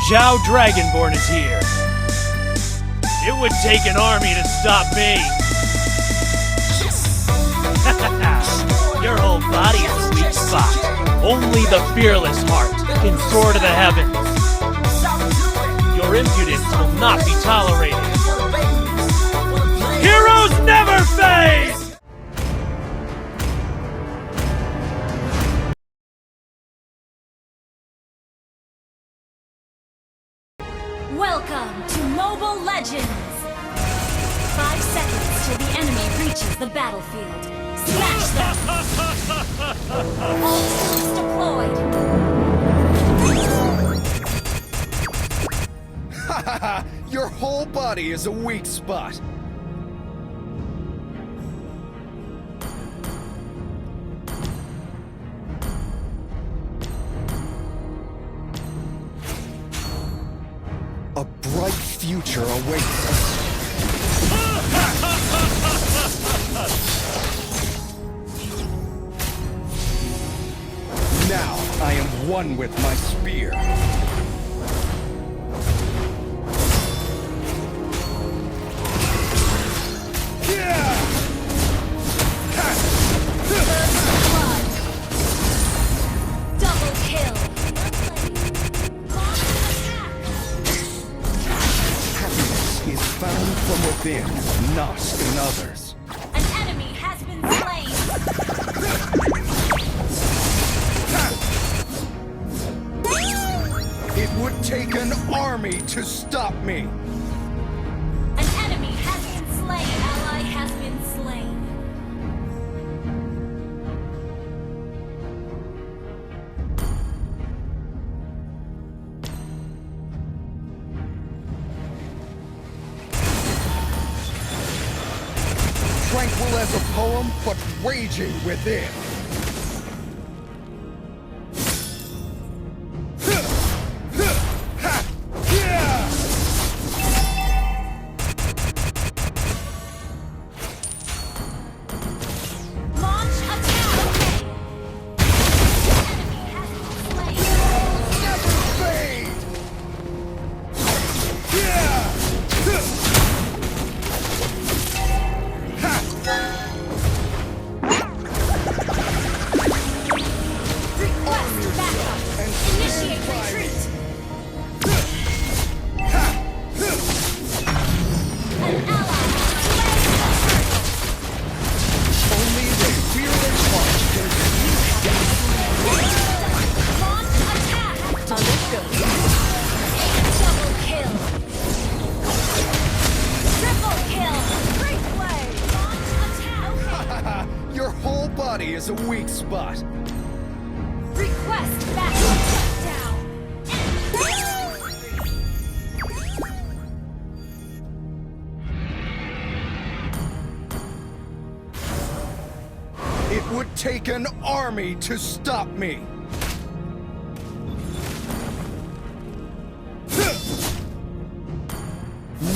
Zhao Dragonborn is here. It would take an army to stop me. Your whole body is a weak spot. Only the fearless heart can soar to the heavens. Your impudence will not be tolerated. Heroes never fade! Welcome to Mobile Legends! 5 seconds till the enemy reaches the battlefield. Smash them! All systems deployed! Hahaha! Your whole body is a weak spot. A bright future awaits us. Now I am one with my spear. Double kill! Happiness is found from within, not in others. An enemy has been slain! It would take an army to stop me. An enemy has been slain! Ally has been slain! Tranquil as a poem, but raging within. Launch attack! Enemy has been slain! Never fade! Request backup! Initiate retreat! An ally Only the fearless heart can launch attack! Understood. Double kill! Triple kill! Great play! Launch attack! Your whole body is a weak spot. Request backup! Down! It would take an army to stop me.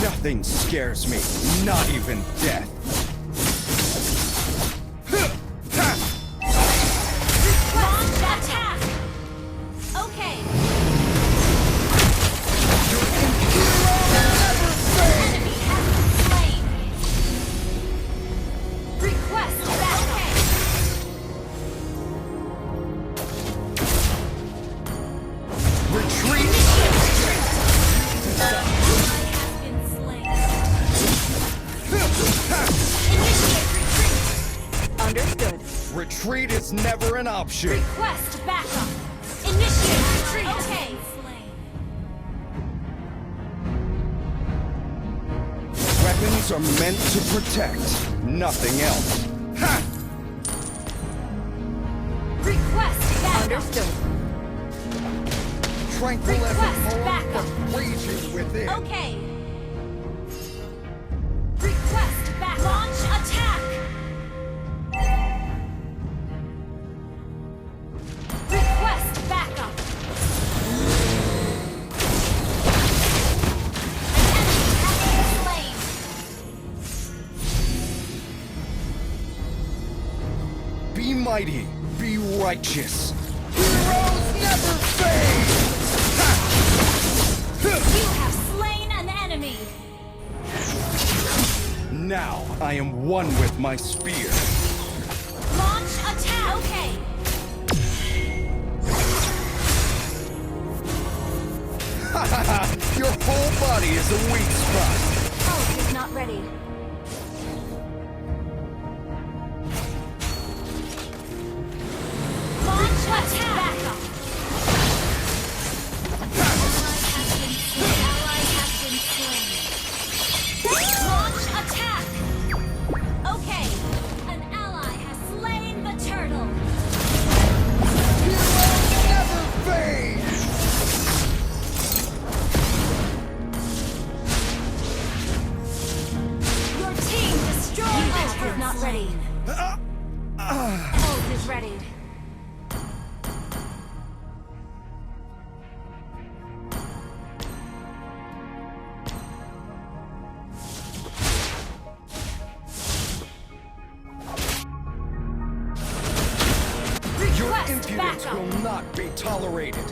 Nothing scares me, not even death. Launch attack! Okay. Enemy has been slain. Request backup! Retreat! Ally has been slain. Initiate retreat! Understood. Retreat is never an option. Request backup! Initiate retreat! Okay. Weapons are meant to protect, nothing else. Ha! Request backup! Understood. Tranquil as a Request poem, backup. but raging within. Okay. Request back. Launch attack. Request backup. An enemy has been slain. Be mighty, be righteous. Heroes never fade! Ha! I am one with my spear. Launch attack! Okay! Ha ha ha! Your whole body is a weak spot. Ult is not ready. Launch attack! Back up! Ally has been slain. Launch attack! Okay, an ally has slain the turtle. Never fade! Your team destroyed it. Ult is not ready. Ult is ready. Your Request impudence backup. will not be tolerated.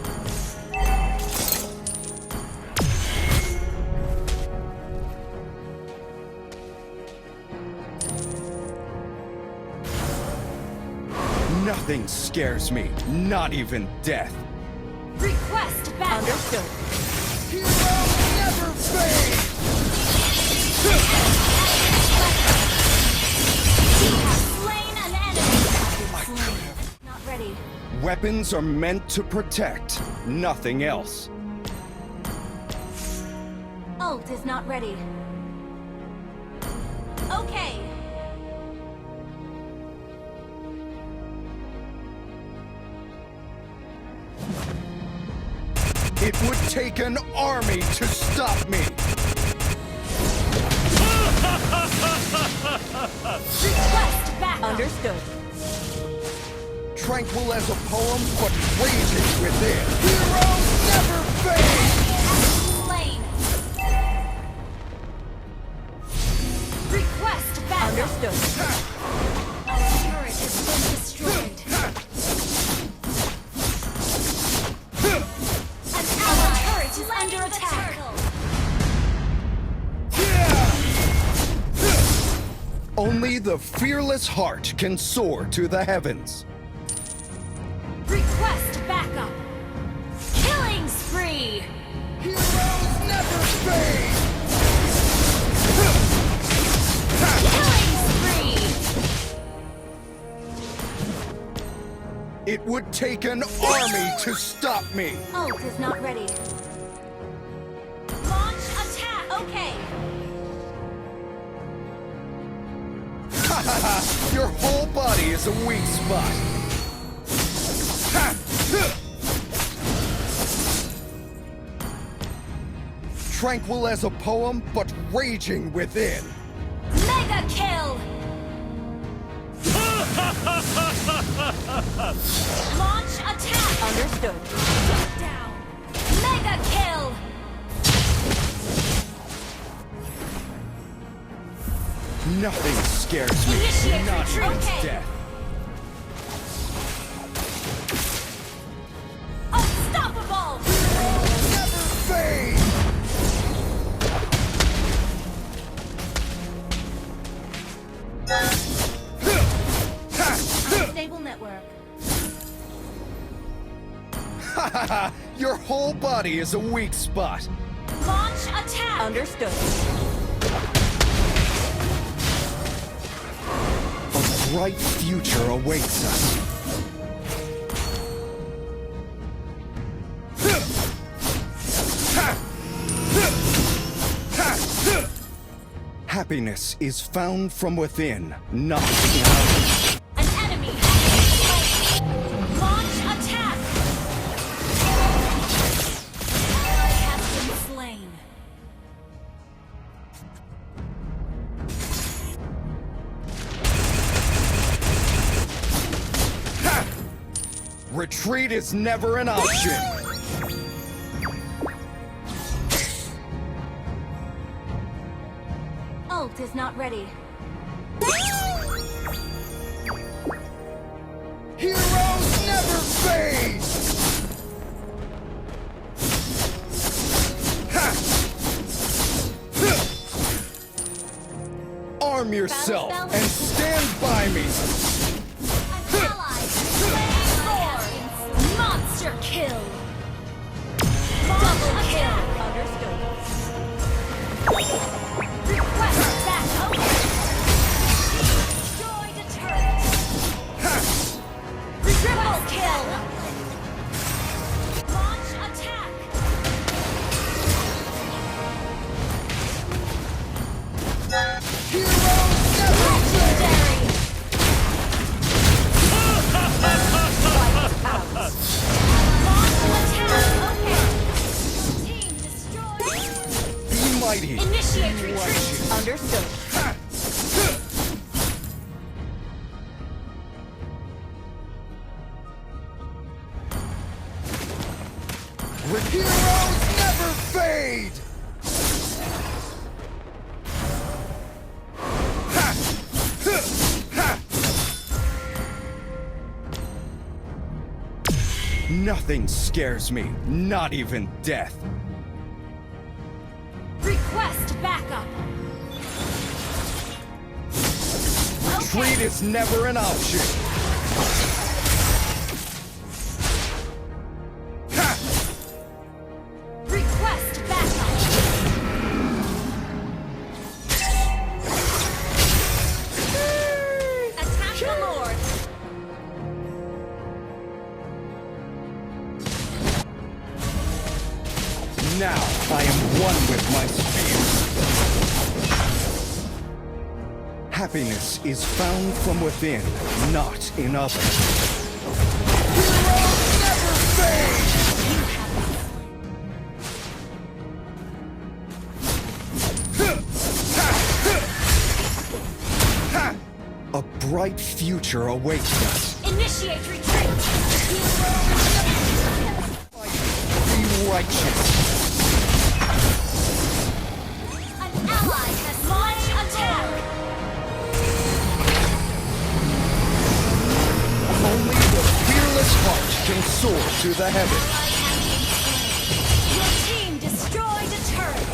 Nothing scares me, not even death. Request backup. Understood. Heroes never fade! You have slain an enemy. Not ready. Weapons are meant to protect, nothing else. Ult is not ready. Okay. It would take an army to stop me. Request backup. Understood. Tranquil as a poem, but raging within. Heroes never fade! Slain. Request backup. Understood. Our turret has been destroyed. An ally turret is under attack. Only the fearless heart can soar to the heavens. Request backup. Killing spree. Heroes never fade! Killing spree. It would take an army to stop me. Ult is not ready. Launch attack. Okay. Ha ha ha! Your whole body is a weak spot. Ha! Huh! Tranquil as a poem, but raging within. Mega kill. Launch attack. Understood. Shut down. Mega kill. Nothing scares me, Initiate not retreat. even Okay. death. Unstoppable. Never fade! Stable network. Ha ha ha! Your whole body is a weak spot. Launch attack. Understood. A bright future awaits us. Happiness is found from within, not out. An enemy has been slain. Launch attack. Ally has been slain. Retreat is never an option. Ult is not ready. Heroes never fade! arm yourself spell? and stand by me. An ally slain Lord. Monster kill. Double kill. Understood. Request backup. Destroy the turret. Triple kill. Launch attack. Heroes never Legendary. Launch attack. Okay. Team destroyed. be mighty. Initiate retreat. Understood. Heroes never fade. Ha! Ha! Nothing scares me, not even death. Request backup. Retreat is never an option. Ha! Request backup. Attack the Lord. Now I am one with my spear. Happiness is found from within, not in others. Heroes never fade! A bright future awaits us. Initiate retreat. Be righteous. An ally has launched attack. Only the fearless heart can soar to the heavens. Your team destroyed a turret.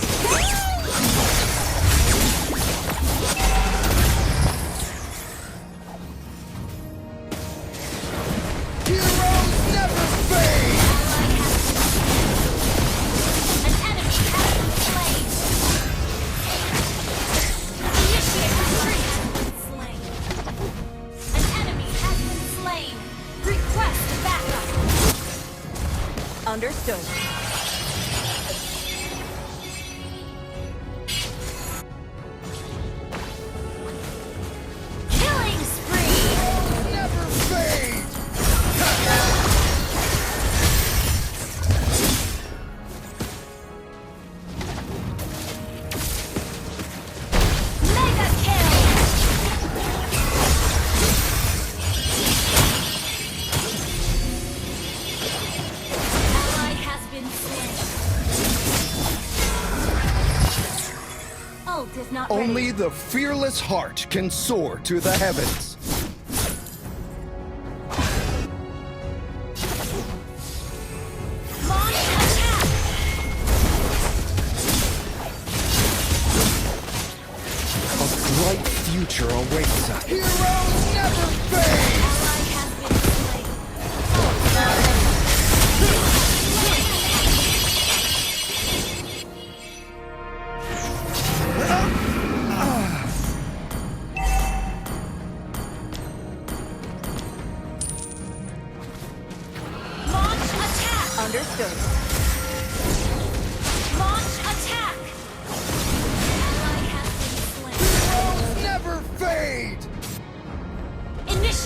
Heroes never fade! An enemy has been slain. Initiate retreat. Slain. An enemy has been slain. Request backup. Understood. Killing spree. Never fade! Mega kill. Ally has been slain. Ult is not Only ready. the fearless heart can soar to the heavens. Launch attack. A bright future awaits us. Heroes never fade! Ally has been slain. Ult is not ready. Launch attack. Understood. Launch attack. Ally has been slain. Heroes never fade! Initiate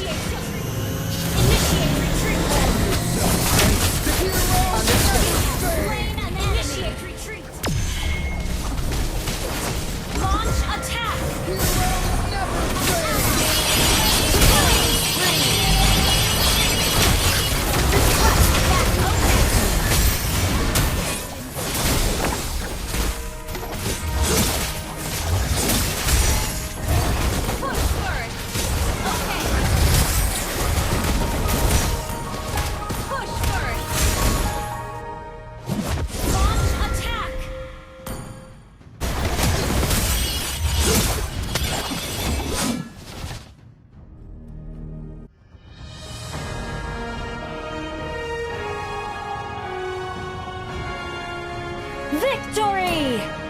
Victory!